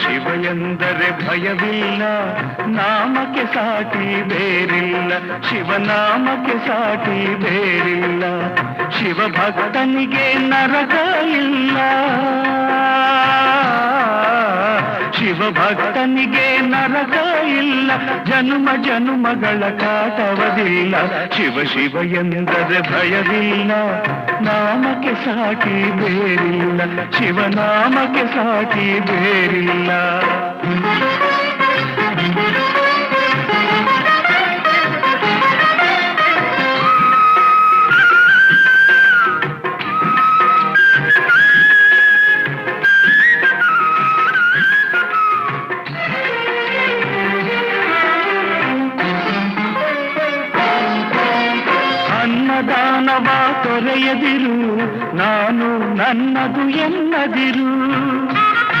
ಶಿವ ಎಂದರೆ ಭಯವಿಲ್ಲ, ನಾಮಕ್ಕೆ ಸಾಟಿ ಬೇರಿಲ್ಲ, ಶಿವನಾಮಕ್ಕೆ ಸಾಟಿ ಬೇರಿಲ್ಲ. ಶಿವ ಭಕ್ತನಿಗೆ ನರಕ ಇಲ್ಲ, ಶಿವ ಭಕ್ತನಿಗೆ ನರಕ ಇಲ್ಲ, ಜನುಮ ಜನುಮಗಳ ಕಾಟವದಿಲ್ಲ. ಶಿವ ಶಿವ ಎಂದರೆ ಭಯವಿಲ್ಲ, ನಾಮಕ್ಕೆ ಸಾಟಿ ಬೇರಿಲ್ಲ, ಶಿವನಾಮಕ್ಕೆ ಸಾಟಿ ಬೇರಿಲ್ಲ. ಅನ್ನದಾನವ ತೊರೆಯದಿರು, ನಾನು ನನ್ನದು ಎನ್ನದಿರು.